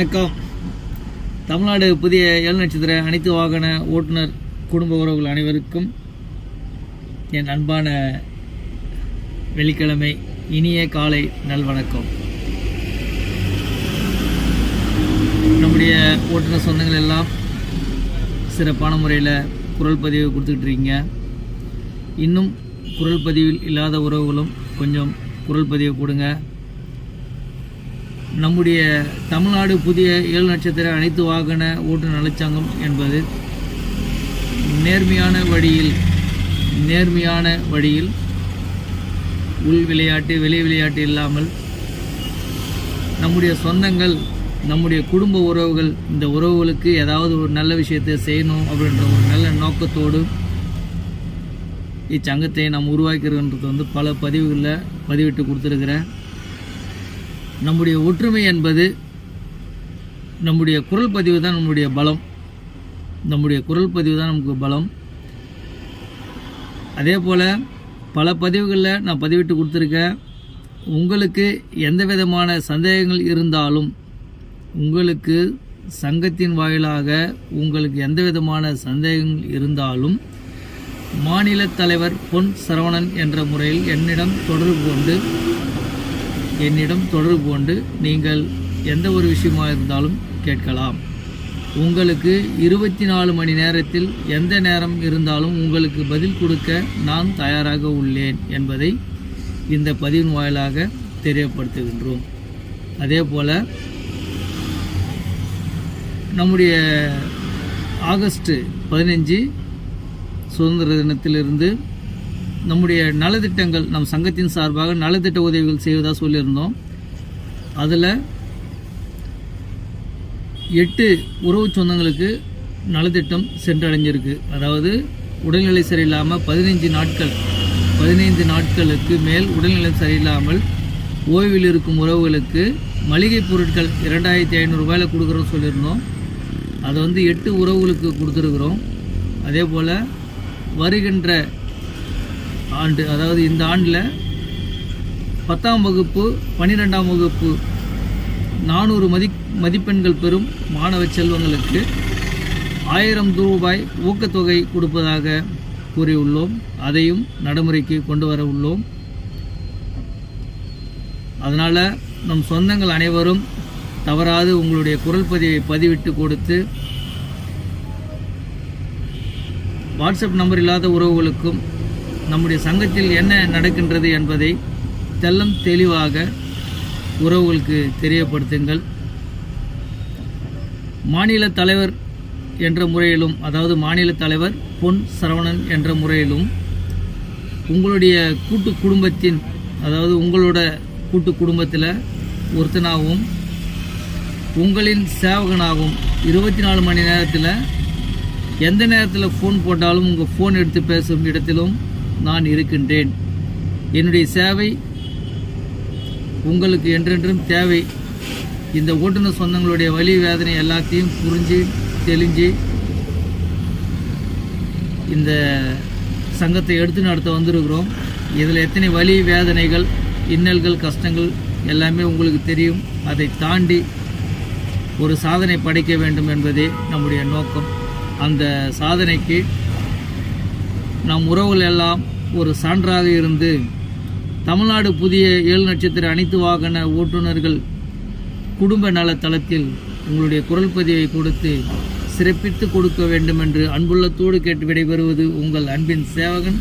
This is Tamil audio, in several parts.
வணக்கம். தமிழ்நாடு புதிய 7 நட்சத்திர அனைத்து வாகன ஓட்டுநர் குடும்ப உறவுகள் அனைவருக்கும் என் அன்பான வெள்ளிக்கிழமை இனிய காலை நல்வணக்கம். நம்முடைய ஓட்டுநர் சொந்தங்கள் எல்லாம் சிறப்பான முறையில் குரல் பதிவு கொடுத்துக்கிட்டு இருக்கீங்க. இன்னும் குரல் பதிவில் இல்லாத உறவுகளும் கொஞ்சம் குரல் பதிவு கொடுங்க. நம்முடைய தமிழ்நாடு புதிய 7 நட்சத்திர அனைத்து வாகன ஓட்டுநர் நலச்சங்கம் என்பது நேர்மையான வழியில் உள் விளையாட்டு வெளி விளையாட்டு இல்லாமல் நம்முடைய சொந்தங்கள், நம்முடைய குடும்ப உறவுகள், இந்த உறவுகளுக்கு ஏதாவது ஒரு நல்ல விஷயத்தை செய்யணும் அப்படின்ற ஒரு நல்ல நோக்கத்தோடு இச்சங்கத்தை நாம் உருவாக்கிறோன்றது பல பதிவுகளில் பதிவிட்டு கொடுத்துருக்கிறேன். நம்முடைய ஒற்றுமை என்பது நம்முடைய குரல் பதிவு தான் நம்முடைய பலம். நமக்கு பலம். அதே போல் பல பதிவுகளில் நான் பதிவிட்டு கொடுத்துருக்கேன். உங்களுக்கு எந்த விதமான சந்தேகங்கள் இருந்தாலும், உங்களுக்கு சங்கத்தின் வாயிலாக உங்களுக்கு எந்த விதமான சந்தேகங்கள் இருந்தாலும் மாநில தலைவர் பொன் சரவணன் என்ற முறையில் என்னிடம் தொடர்பு கொண்டு நீங்கள் எந்த ஒரு விஷயமாக இருந்தாலும் கேட்கலாம். உங்களுக்கு 24 மணி நேரத்தில் எந்த நேரம் இருந்தாலும் உங்களுக்கு பதில் கொடுக்க நான் தயாராக உள்ளேன் என்பதை இந்த பதிவின் வாயிலாக தெரியப்படுத்துகின்றோம். அதே போல் நம்முடைய ஆகஸ்ட் 15 சுதந்திர தினத்திலிருந்து நம்முடைய நலத்திட்டங்கள், நம் சங்கத்தின் சார்பாக நலத்திட்ட உதவிகள் செய்வதாக சொல்லியிருந்தோம். அதில் 8 உறவு சொந்தங்களுக்கு நலத்திட்டம் சென்றடைஞ்சிருக்கு. அதாவது உடல்நிலை சரியில்லாமல் 15 நாட்களுக்கு மேல் உடல்நிலை சரியில்லாமல் ஓய்வில் இருக்கும் உறவுகளுக்கு மளிகை பொருட்கள் 2500 ரூபாயில் கொடுக்குறோன்னு சொல்லியிருந்தோம். அதை 8 உறவுகளுக்கு கொடுத்துருக்குறோம். அதே போல் வருகின்ற ஆண்டு, அதாவது இந்த ஆண்டில் 10ஆம் வகுப்பு 12ஆம் வகுப்பு 400 மதிப்பெண்கள் பெறும் மாணவ செல்வங்களுக்கு 1000 ரூபாய் ஊக்கத்தொகை கொடுப்பதாக கூறியுள்ளோம். அதையும் நடைமுறைக்கு கொண்டு வர உள்ளோம். அதனால் நம் சொந்தங்கள் அனைவரும் தவறாது உங்களுடைய குரல் பதிவை பதிவிட்டு கொடுத்து, வாட்ஸ்அப் நம்பர் இல்லாத உறவுகளுக்கும் நம்முடைய சங்கத்தில் என்ன நடக்கின்றது என்பதை தெல்லம் தெளிவாக உறவுகளுக்கு தெரியப்படுத்துங்கள். மாநில தலைவர் என்ற முறையிலும், அதாவது மாநில தலைவர் பொன் சரவணன் என்ற முறையிலும் உங்களுடைய கூட்டு குடும்பத்தின், அதாவது உங்களோட கூட்டு குடும்பத்தில் ஒருத்தனாகவும் உங்களின் சேவகனாகவும் 24 மணி நேரத்தில் எந்த நேரத்தில் ஃபோன் போட்டாலும் உங்கள் ஃபோன் எடுத்து பேசும் இடத்திலும் நான் இருக்கின்றேன். என்னுடைய சேவை உங்களுக்கு என்றென்றும் தேவை. இந்த ஓட்டுநர் சொந்தங்களுடைய வலி வேதனை எல்லாத்தையும் புரிஞ்சு தெளிஞ்சு இந்த சங்கத்தை எடுத்து நடத்த வந்திருக்கிறோம். இதில் எத்தனை வலி வேதனைகள், இன்னல்கள், கஷ்டங்கள் எல்லாமே உங்களுக்கு தெரியும். அதை தாண்டி ஒரு சாதனை படைக்க வேண்டும் என்பதே நம்முடைய நோக்கம். அந்த சாதனைக்கு நம் உறவுகள் எல்லாம் ஒரு சான்றாக இருந்து தமிழ்நாடு புதிய 7 நட்சத்திர அனைத்து வாகன ஓட்டுநர்கள் குடும்ப நல தளத்தில் உங்களுடைய குரல் பதிவை கொடுத்து சிறப்பித்து கொடுக்க வேண்டும் என்று அன்புள்ளத்தோடு கேட்டு விடைபெறுவது உங்கள் அன்பின் சேவகன்,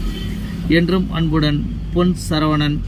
என்றும் அன்புடன் பொன் சரவணன்.